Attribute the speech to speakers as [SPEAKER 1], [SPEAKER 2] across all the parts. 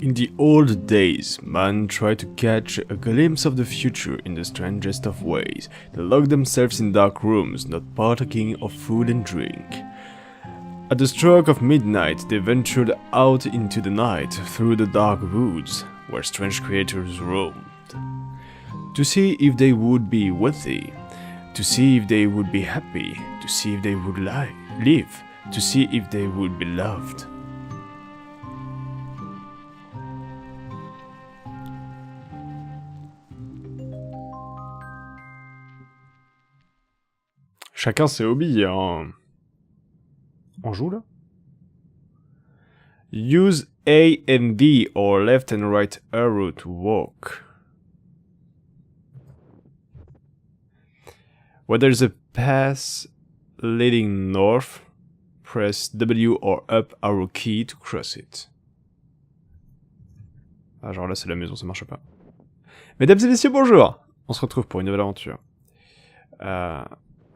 [SPEAKER 1] In the old days, man tried to catch a glimpse of the future in the strangest of ways. They locked themselves in dark rooms, not partaking of food and drink. At the stroke of midnight, they ventured out into the night, through the dark woods, where strange creatures roamed. To see if they would be wealthy, to see if they would be happy, to see if they would live, to see if they would be loved. Chacun ses hobbies, hein. On joue là? Use A and D or left and right arrow to walk. When there's a path leading north, press W or up arrow key to cross it. Ah, genre là c'est la maison, ça marche pas. Mesdames et messieurs, bonjour! On se retrouve pour une nouvelle aventure.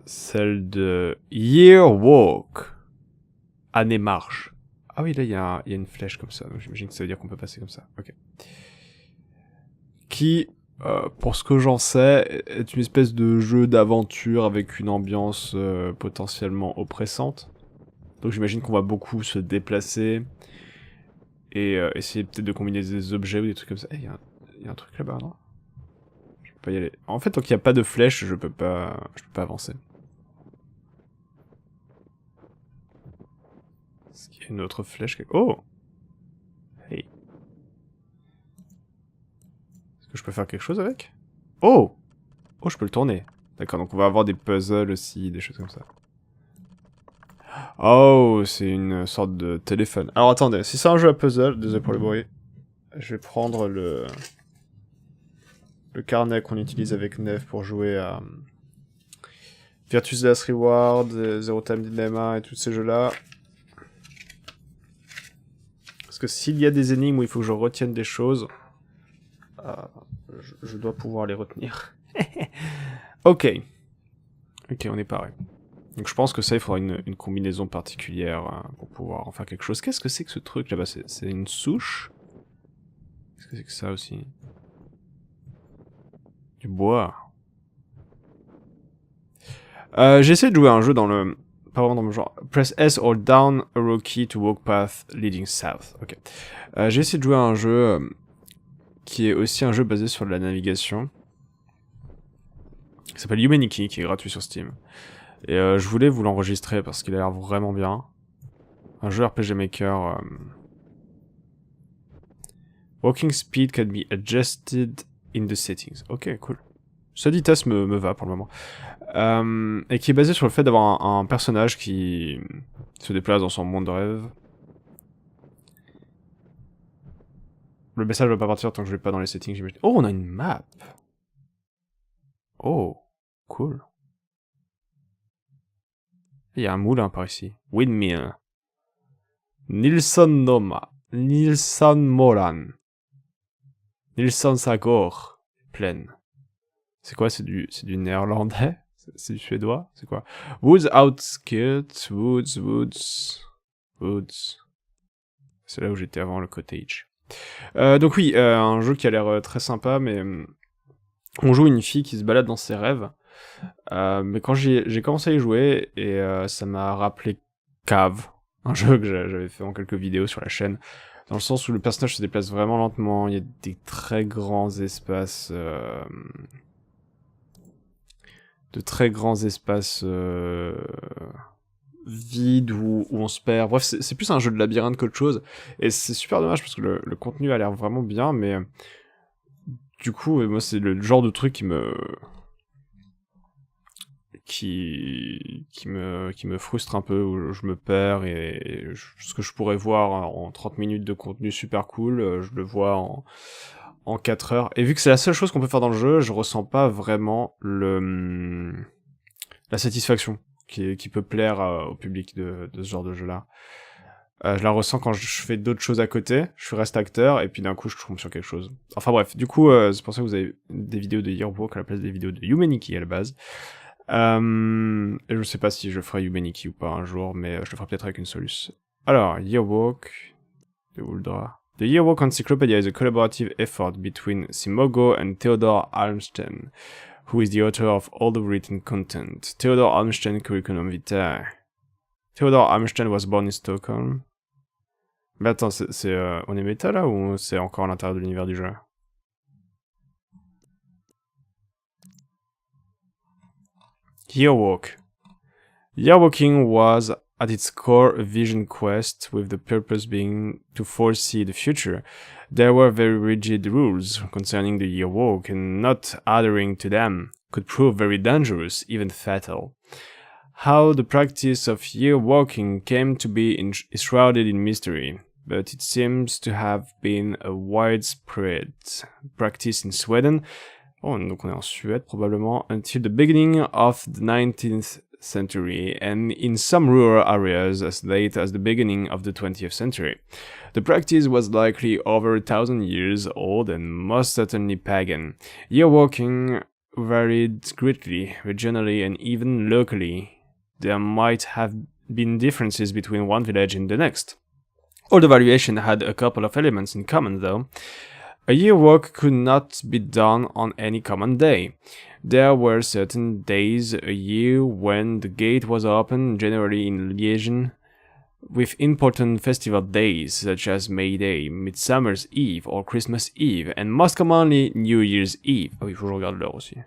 [SPEAKER 1] Celle de Year Walk. Année marche. Ah oui, là il y a une flèche comme ça, donc j'imagine que ça veut dire qu'on peut passer comme ça. Ok. Qui, pour ce que j'en sais, est une espèce de jeu d'aventure avec une ambiance potentiellement oppressante. Donc j'imagine qu'on va beaucoup se déplacer et essayer peut-être de combiner des objets ou des trucs comme ça. Il y a un truc là-bas, non? Je peux pas y aller. En fait, tant qu'il n'y a pas de flèche, je peux pas avancer. Est-ce qu'il y a une autre flèche? Oh! Hey. Est-ce que je peux faire quelque chose avec? Oh! Oh, je peux le tourner. D'accord, donc on va avoir des puzzles aussi, des choses comme ça. Oh, c'est une sorte de téléphone. Alors attendez, si c'est un jeu à puzzle, désolé pour le bruit, je vais prendre le carnet qu'on utilise avec Neve pour jouer à Virtue's Last Reward, Zero Time Dilemma et tous ces jeux-là. Parce que s'il y a des énigmes où il faut que je retienne des choses, je dois pouvoir les retenir. Ok. Ok, on est pareil. Donc je pense que ça, il faudra une combinaison particulière pour pouvoir en faire quelque chose. Qu'est-ce que c'est que ce truc là-bas? C'est une souche? Qu'est-ce que c'est que ça aussi? Du bois. J'ai essayé de jouer à un jeu dans le... Pas vraiment dans le genre... Press S or down arrow key to walk path leading south. Ok. J'ai essayé de jouer à un jeu qui est aussi un jeu basé sur la navigation. Il s'appelle Humanity, qui est gratuit sur Steam. Et je voulais vous l'enregistrer parce qu'il a l'air vraiment bien. Un jeu RPG Maker. Walking speed can be adjusted in the settings. Ok, cool. Cette vitesse me va pour le moment. Et qui est basé sur le fait d'avoir un personnage qui se déplace dans son monde de rêve. Le message va pas partir tant que je vais pas dans les settings, j'imagine. Oh, on a une map. Oh, cool. Il y a un moulin par ici. Windmill. Nilsson Moran. Nilsson Sagor. Plaine. C'est quoi? C'est du néerlandais? C'est du suédois? C'est quoi? Woods outskirts. Woods. C'est là où j'étais avant le cottage. Donc oui, un jeu qui a l'air très sympa, mais on joue une fille qui se balade dans ses rêves. Mais quand j'ai commencé à y jouer, et ça m'a rappelé Cave, un jeu que j'avais fait en quelques vidéos sur la chaîne, dans le sens où le personnage se déplace vraiment lentement, il y a des très grands espaces... vides où on se perd. Bref, c'est plus un jeu de labyrinthe qu'autre chose, et c'est super dommage parce que le contenu a l'air vraiment bien, mais du coup, moi c'est le genre de truc qui me frustre un peu, où je me perds, et ce que je pourrais voir en 30 minutes de contenu super cool, je le vois en 4 heures. Et vu que c'est la seule chose qu'on peut faire dans le jeu, je ressens pas vraiment la satisfaction qui peut plaire au public de ce genre de jeu-là. Je la ressens quand je fais d'autres choses à côté, je reste acteur, et puis d'un coup je tombe sur quelque chose. Enfin bref, du coup, c'est pour ça que vous avez des vidéos de Yearwalk à la place des vidéos de Humanity à la base. Et je sais pas si je ferai Humanity ou pas un jour, mais je le ferai peut-être avec une solution. Alors, Yearwalk, de Uldra. The Yearwalk Encyclopedia is a collaborative effort between Simogo and Theodor Almsten, who is the author of all the written content. Theodor Almsten Curriculum Vitae. Theodor Almsten was born in Stockholm. Mais attends, on est méta là ou c'est encore à l'intérieur de l'univers du jeu? Yearwalk. Yearwalking was at its core a vision quest, with the purpose being to foresee the future. There were very rigid rules concerning the Yearwalk, and not adhering to them could prove very dangerous, even fatal. How the practice of yearwalking came to be shrouded in mystery, but it seems to have been a widespread practice in Sweden. Oh, donc on est en Suède probablement, until the beginning of the 19th century, and in some rural areas as late as the beginning of the 20th century. The practice was likely over 1,000 years old and most certainly pagan. Yearwalking varied greatly, regionally and even locally. There might have been differences between one village and the next. All the variation had a couple of elements in common though. A yearwalk could not be done on any common day. There were certain days a year when the gate was open, generally in liaison with important festival days such as May Day, Midsummer's Eve or Christmas Eve, and most commonly New Year's Eve. Oh, il faut que je regarde l'heure aussi.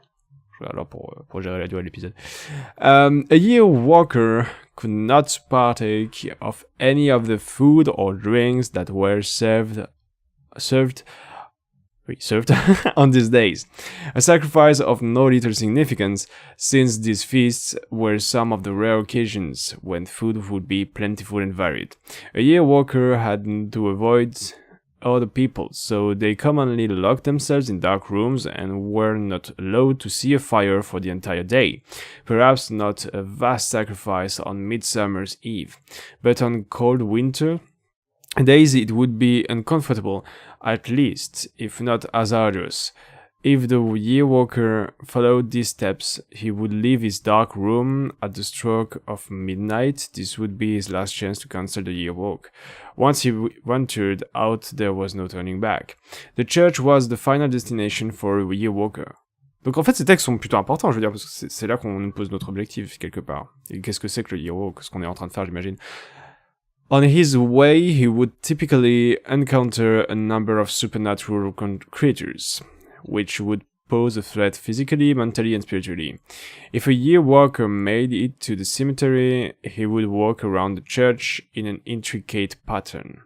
[SPEAKER 1] Je regarde l'heure pour gérer la durée de l'épisode. A yearwalker could not partake of any of the food or drinks that were served on these days, a sacrifice of no little significance, since these feasts were some of the rare occasions when food would be plentiful and varied. A yearwalker had to avoid other people, so they commonly locked themselves in dark rooms and were not allowed to see a fire for the entire day. Perhaps not a vast sacrifice on Midsummer's Eve, but on cold winter days it would be uncomfortable, at least, if not hazardous. If the yearwalker followed these steps, he would leave his dark room at the stroke of midnight. This would be his last chance to cancel the yearwalk. Once he ventured out, there was no turning back. The church was the final destination for a yearwalker. Donc en fait, ces textes sont plutôt importants, je veux dire, parce que c'est là qu'on nous pose notre objectif, quelque part. Et qu'est-ce que c'est que le yearwalk, ce qu'on est en train de faire, j'imagine. On his way, he would typically encounter a number of supernatural creatures, which would pose a threat physically, mentally, and spiritually. If a yearwalker made it to the cemetery, he would walk around the church in an intricate pattern.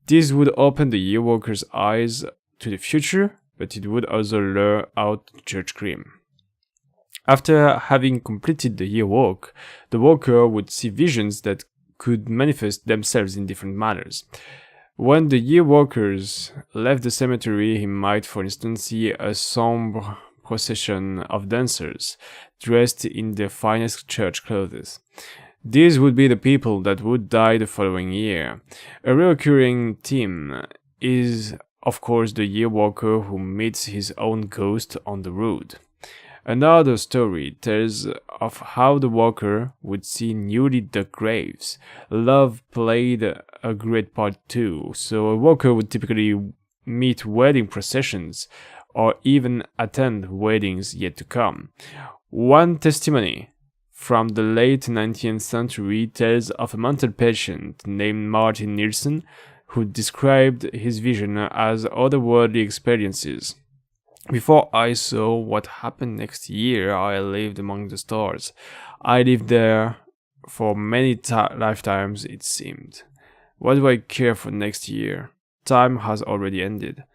[SPEAKER 1] This would open the yearwalker's eyes to the future, but it would also lure out the church grim. After having completed the yearwalk, the walker would see visions that could manifest themselves in different manners. When the yearwalkers left the cemetery, he might, for instance, see a somber procession of dancers dressed in their finest church clothes. These would be the people that would die the following year. A recurring theme is, of course, the yearwalker who meets his own ghost on the road. Another story tells of how the walker would see newly dug graves. Love played a great part too, so a walker would typically meet wedding processions or even attend weddings yet to come. One testimony from the late 19th century tells of a mental patient named Martin Nielsen who described his vision as otherworldly experiences. Before I saw what happened next year, I lived among the stars. I lived there for many lifetimes, it seemed. What do I care for next year? Time has already ended.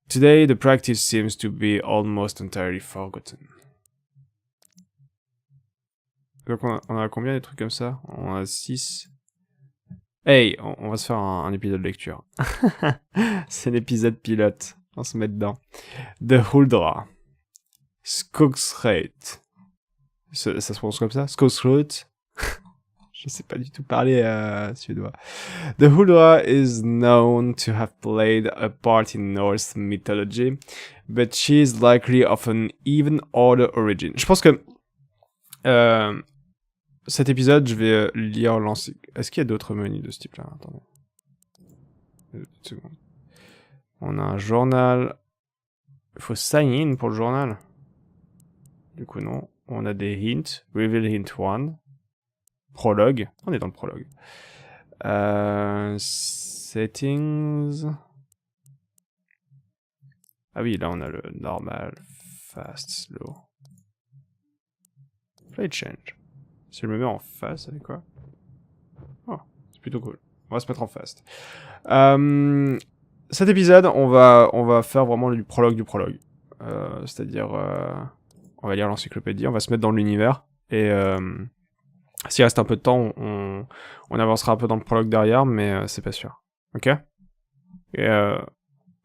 [SPEAKER 1] Today, the practice seems to be almost entirely forgotten. Donc on a combien des trucs comme ça? On a 6. Hey, on va se faire un épisode de lecture. C'est l'épisode pilote. On se met dedans. The Huldra. Skogsrødt. Ça se prononce comme ça? Skogsrødt. Je sais pas du tout parler suédois. The Huldra is known to have played a part in Norse mythology, but she is likely of an even older origin. Je pense que cet épisode, je vais lire l'ancien. Est-ce qu'il y a d'autres menus de ce type-là? Attendez. Une seconde. On a un journal. Il faut sign in pour le journal. Du coup, non. On a des hints. Reveal hint 1. Prologue. On est dans le prologue. Settings. Ah oui, là on a le normal, fast, slow. Play change. Si je me mets en fast, c'est quoi? Oh, c'est plutôt cool. On va se mettre en fast. Cet épisode, on va faire vraiment du prologue du prologue. C'est-à-dire, on va lire l'encyclopédie, on va se mettre dans l'univers, et s'il reste un peu de temps, on avancera un peu dans le prologue derrière, mais c'est pas sûr. Ok? Et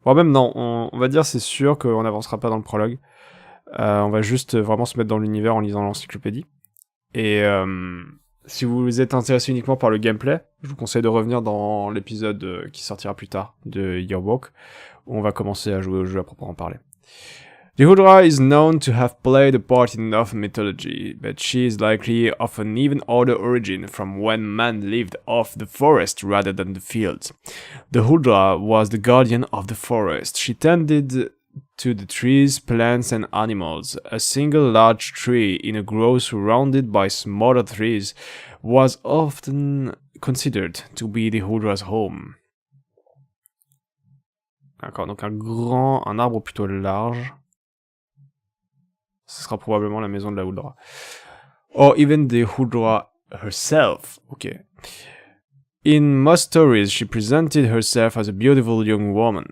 [SPEAKER 1] bon, même non, on va dire c'est sûr qu'on n'avancera pas dans le prologue. On va juste vraiment se mettre dans l'univers en lisant l'encyclopédie. Et si vous êtes intéressé uniquement par le gameplay, je vous conseille de revenir dans l'épisode qui sortira plus tard de Yearwalk, où on va commencer à jouer au jeu à proprement parler. The Hydra is known to have played a part in Norse mythology, but she is likely of an even older origin from when man lived off the forest rather than the fields. The Hydra was the guardian of the forest. She tended to the trees, plants, and animals. A single large tree in a grove surrounded by smaller trees was often considered to be the Hydra's home. D'accord, donc un arbre plutôt large. Ce sera probablement la maison de la Hydra. Or even the Hydra herself. Okay. In most stories, she presented herself as a beautiful young woman.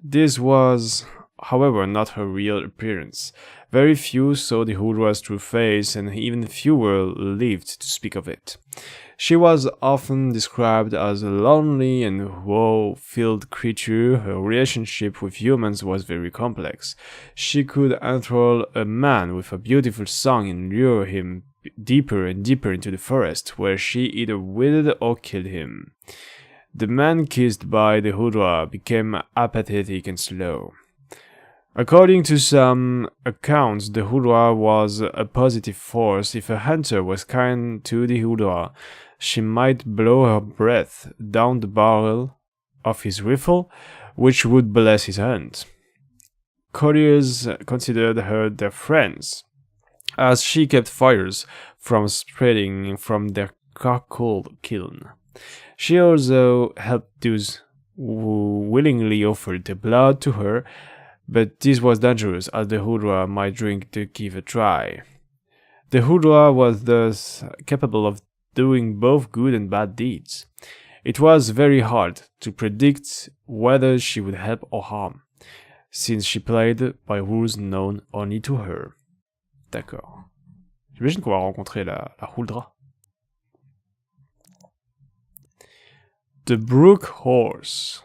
[SPEAKER 1] This was, however, not her real appearance. Very few saw the Hydra's true face, and even fewer lived to speak of it. She was often described as a lonely and woe-filled creature. Her relationship with humans was very complex. She could enthrall a man with a beautiful song and lure him deeper and deeper into the forest, where she either withered or killed him. The man kissed by the Hydra became apathetic and slow. According to some accounts, the Hydra was a positive force. If a hunter was kind to the Hydra, she might blow her breath down the barrel of his rifle, which would bless his hunt. Courtiers considered her their friends, as she kept fires from spreading from their charcoal kiln. She also helped those who willingly offered their blood to her, but this was dangerous, as the Hydra might drink the giver dry. The Hydra was thus capable of doing both good and bad deeds. It was very hard to predict whether she would help or harm, since she played by rules known only to her. D'accord. J'imagine qu'on va rencontrer la Hydra. The Brook Horse.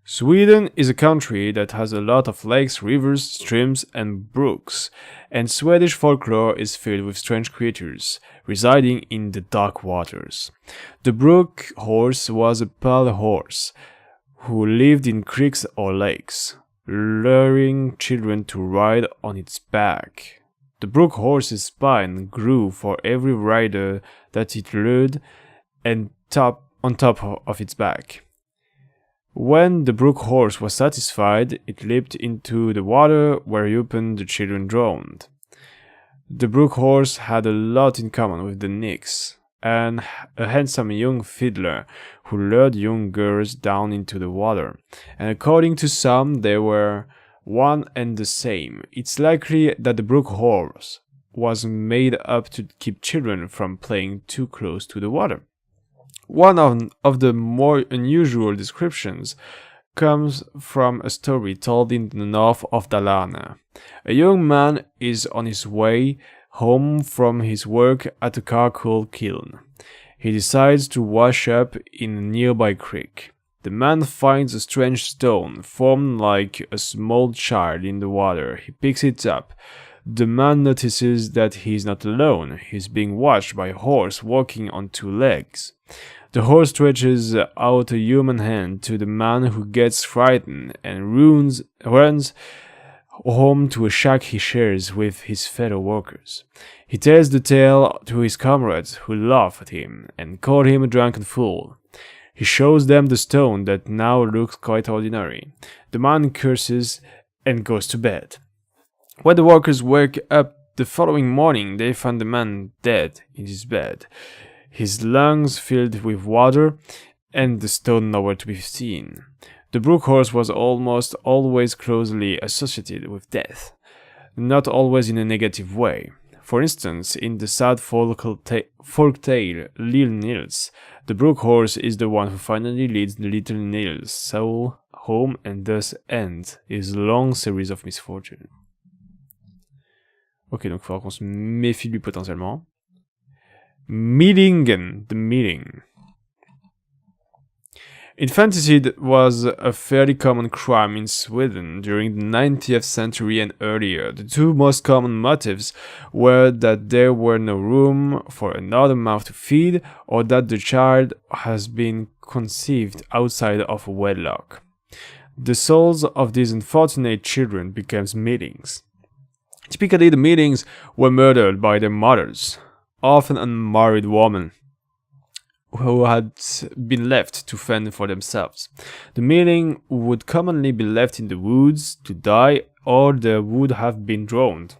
[SPEAKER 1] Sweden is a country that has a lot of lakes, rivers, streams, and brooks, and Swedish folklore is filled with strange creatures residing in the dark waters. The brook horse was a pale horse who lived in creeks or lakes, luring children to ride on its back. The brook horse's spine grew for every rider that it lured and on top of its back. When the brook horse was satisfied, it leaped into the water, whereupon the children drowned. The brook horse had a lot in common with the Nix, and a handsome young fiddler who lured young girls down into the water, and according to some they were one and the same. It's likely that the brook horse was made up to keep children from playing too close to the water. One of the more unusual descriptions comes from a story told in the north of Dalarna. A young man is on his way home from his work at a charcoal kiln. He decides to wash up in a nearby creek. The man finds a strange stone formed like a small child in the water. He picks it up. The man notices that he is not alone. He is being watched by a horse walking on two legs. The horse stretches out a human hand to the man, who gets frightened and runs home to a shack he shares with his fellow workers. He tells the tale to his comrades, who laugh at him and call him a drunken fool. He shows them the stone that now looks quite ordinary. The man curses and goes to bed. When the workers wake up the following morning, they find the man dead in his bed, his lungs filled with water, and the stone nowhere to be seen. The brook horse was almost always closely associated with death, not always in a negative way. For instance, in the sad folk tale Little Nils, the brook horse is the one who finally leads the little Nils' soul home and thus ends his long series of misfortune. Ok, donc il faudra qu'on se méfie de lui potentiellement. Meetingen, the meeting. Infanticide was a fairly common crime in Sweden during the 19th century and earlier. The two most common motives were that there were no room for another mouth to feed, or that the child has been conceived outside of wedlock. The souls of these unfortunate children became meetings. Typically, the meetings were murdered by their mothers, often unmarried women who had been left to fend for themselves. The meeting would commonly be left in the woods to die, or they would have been drowned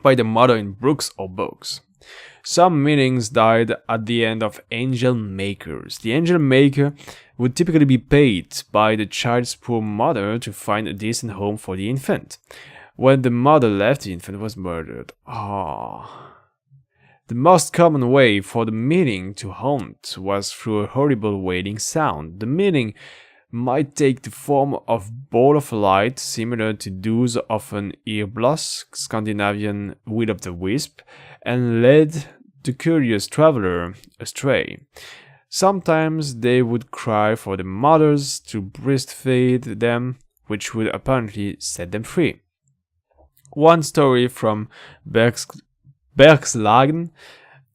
[SPEAKER 1] by the mother in brooks or bogs. Some meetings died at the end of angel makers. The angel maker would typically be paid by the child's poor mother to find a decent home for the infant. When the mother left, the infant was murdered. The most common way for the meeting to haunt was through a horrible wailing sound. The meeting might take the form of ball of light, similar to those of an earbloss, Scandinavian will-o'-the-wisp, and lead the curious traveler astray. Sometimes they would cry for the mothers to breastfeed them, which would apparently set them free. One story from Bergslagen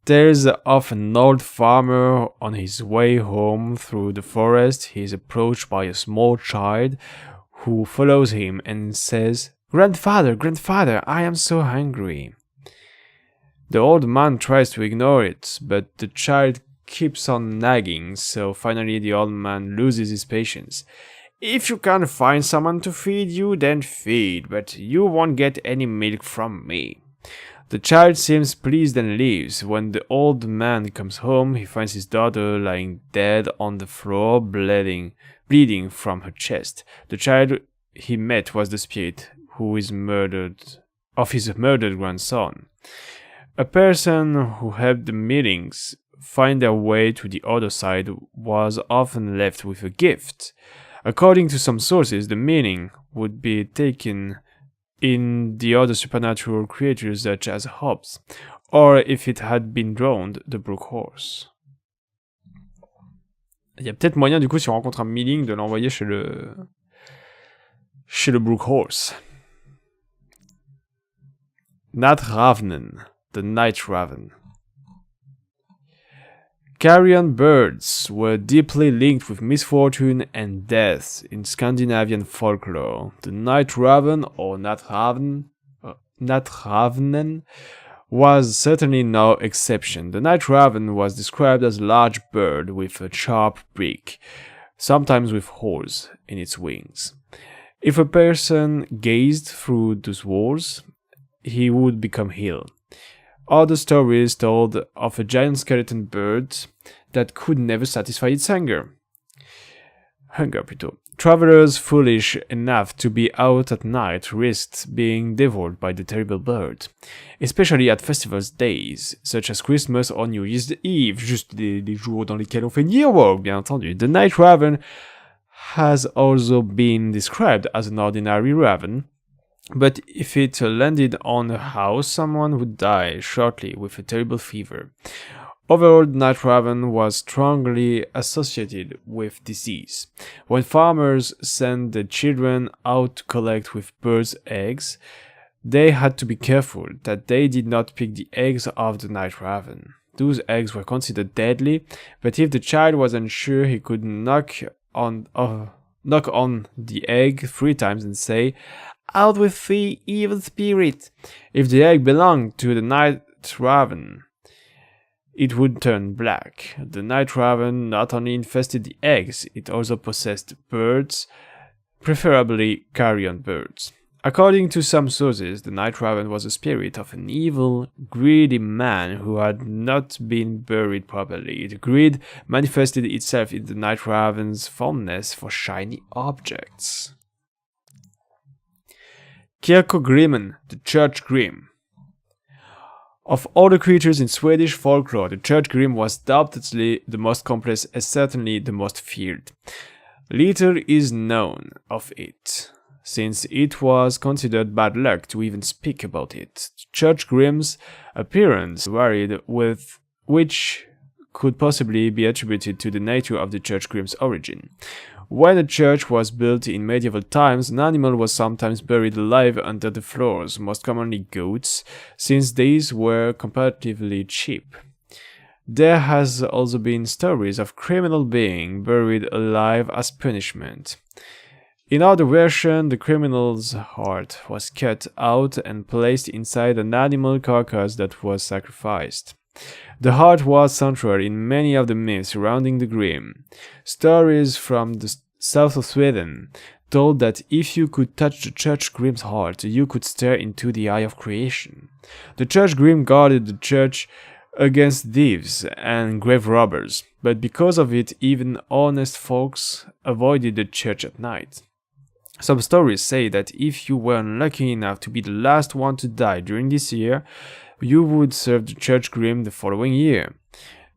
[SPEAKER 1] tells of an old farmer on his way home through the forest. He is approached by a small child who follows him and says, "Grandfather, grandfather, I am so hungry." The old man tries to ignore it, but the child keeps on nagging, so finally the old man loses his patience. "If you can't find someone to feed you, then feed, but you won't get any milk from me." The child seems pleased and leaves. When the old man comes home, he finds his daughter lying dead on the floor, bleeding from her chest. The child he met was the spirit of his murdered grandson. A person who helped the meetings find their way to the other side was often left with a gift. According to some sources, the meaning would be taken in the other supernatural creatures such as Hobbs, or if it had been drowned, the brook horse. Il y a peut-être moyen du coup si on rencontre un meeting de l'envoyer chez le brook horse. Natravnen, the night raven. Carrion birds were deeply linked with misfortune and death in Scandinavian folklore. The night raven, or Natravnen, was certainly no exception. The night raven was described as a large bird with a sharp beak, sometimes with holes in its wings. If a person gazed through those holes, he would become ill. Other stories told of a giant skeleton bird that could never satisfy its hunger. Travelers foolish enough to be out at night risked being devoured by the terrible bird, especially at festivals days, such as Christmas or New Year's Eve, juste les jours dans lesquels on fait New Year Walk, bien entendu. The night raven has also been described as an ordinary raven, but if it landed on a house, someone would die shortly with a terrible fever. Overall, the night raven was strongly associated with disease. When farmers sent their children out to collect with birds' eggs, they had to be careful that they did not pick the eggs of the night raven. Those eggs were considered deadly, but if the child was unsure, he could knock on the egg 3 times and say, "Out with thee, evil spirit." If the egg belonged to the night raven, it would turn black. The night raven not only infested the eggs, it also possessed birds, preferably carrion birds. According to some sources, the night raven was a spirit of an evil, greedy man who had not been buried properly. The greed manifested itself in the night raven's fondness for shiny objects. Kyrkogrimmen, the church grim. Of all the creatures in Swedish folklore, the church grim was doubtlessly the most complex and certainly the most feared. Little is known of it, since it was considered bad luck to even speak about it. Church Grimm's appearance varied, with which could possibly be attributed to the nature of the Church Grimm's origin. When a church was built in medieval times, an animal was sometimes buried alive under the floors, most commonly goats, since these were comparatively cheap. There has also been stories of criminals being buried alive as punishment. In other version, the criminal's heart was cut out and placed inside an animal carcass that was sacrificed. The heart was central in many of the myths surrounding the Grimm. Stories from the south of Sweden told that if you could touch the Church Grimm's heart, you could stare into the eye of creation. The Church Grimm guarded the church against thieves and grave robbers, but because of it, even honest folks avoided the church at night. Some stories say that if you were unlucky enough to be the last one to die during this year, you would serve the Church Grimm the following year.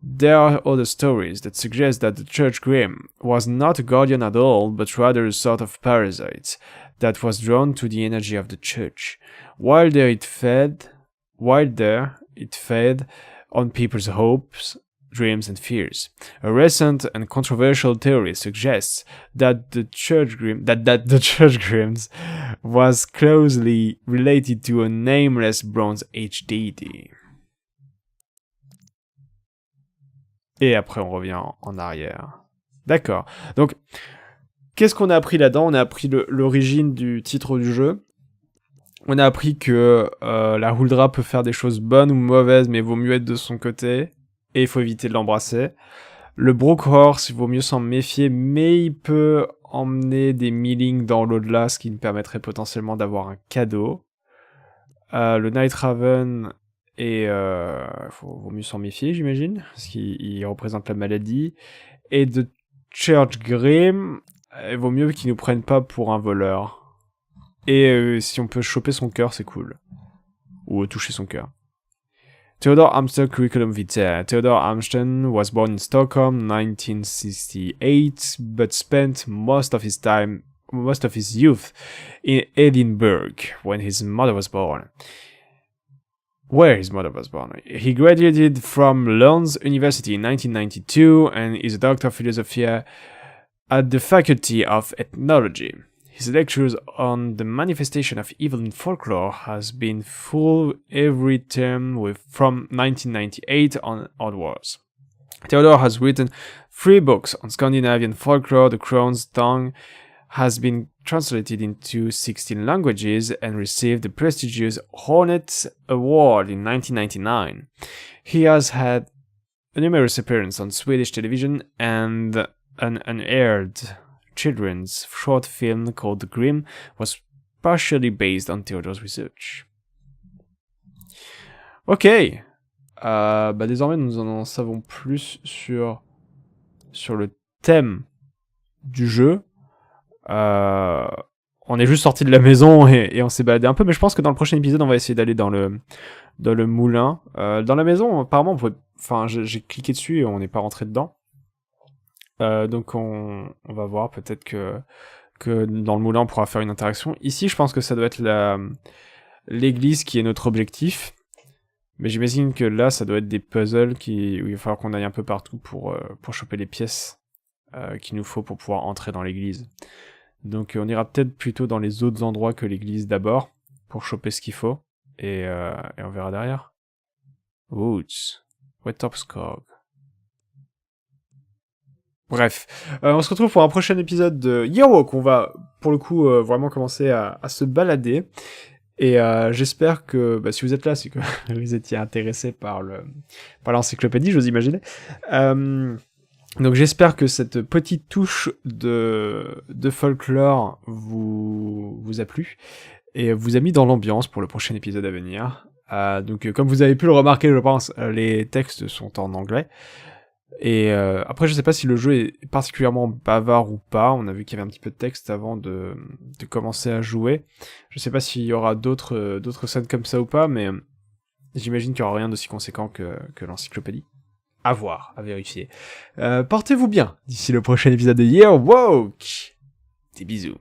[SPEAKER 1] There are other stories that suggest that the Church Grimm was not a guardian at all, but rather a sort of parasite that was drawn to the energy of the church. While there it fed on people's hopes, dreams, and fears. A recent and controversial theory suggests that the Church Grimms was closely related to a nameless Bronze Age deity. Et après, on revient en arrière. D'accord. Donc, qu'est-ce qu'on a appris là-dedans? On a appris l'origine du titre du jeu. On a appris que la Huldra peut faire des choses bonnes ou mauvaises, mais il vaut mieux être de son côté, et il faut éviter de l'embrasser. Le Brookhorse, il vaut mieux s'en méfier, mais il peut emmener des Mealing dans l'au-delà, ce qui nous permettrait potentiellement d'avoir un cadeau. Le Night Raven, vaut mieux s'en méfier, j'imagine, parce qu'il représente la maladie. Et de Church Grimm, il vaut mieux qu'il nous prenne pas pour un voleur. Et si on peut choper son cœur, c'est cool. Ou toucher son cœur. Theodor Amstel Curriculum Vitae. Theodor Amstel was born in Stockholm 1968, but spent most of his youth in Edinburgh when his mother was born. Where his mother was born. He graduated from Lund University in 1992 and is a Doctor of Philosophy at the Faculty of Ethnology. His lectures on the manifestation of evil in folklore has been full every term from 1998 onwards. Theodor has written 3 books on Scandinavian folklore. The Crone's Tongue has been translated into 16 languages and received the prestigious Hornet Award in 1999. He has had numerous appearances on Swedish television and an unaired children's short film called The Grimm was partially based on Theodor's research. Ok, désormais nous en savons plus sur le thème du jeu. On est juste sorti de la maison et on s'est baladé un peu, mais je pense que dans le prochain épisode on va essayer d'aller dans le moulin. Dans la maison, apparemment, j'ai cliqué dessus et on n'est pas rentré dedans. Donc on va voir, peut-être que dans le moulin on pourra faire une interaction. Ici je pense que ça doit être l'église qui est notre objectif, mais j'imagine que là ça doit être des puzzles où il va falloir qu'on aille un peu partout pour choper les pièces qu'il nous faut pour pouvoir entrer dans l'église. Donc on ira peut-être plutôt dans les autres endroits que l'église d'abord pour choper ce qu'il faut et on verra derrière. Woods, Wetopskog. Bref, on se retrouve pour un prochain épisode de Yearwalk. On va, pour le coup, vraiment commencer à se balader.
[SPEAKER 2] Et j'espère que, si vous êtes là, c'est que vous étiez intéressé par l'encyclopédie, j'ose imaginer. Donc j'espère que cette petite touche de folklore vous a plu et vous a mis dans l'ambiance pour le prochain épisode à venir. Donc comme vous avez pu le remarquer, je pense, les textes sont en anglais. Et après, je sais pas si le jeu est particulièrement bavard ou pas. On a vu qu'il y avait un petit peu de texte avant de commencer à jouer. Je sais pas s'il y aura d'autres scènes comme ça ou pas, mais j'imagine qu'il y aura rien d'aussi conséquent que l'encyclopédie. À voir, à vérifier. Portez-vous bien d'ici le prochain épisode de Year Woke. Des bisous.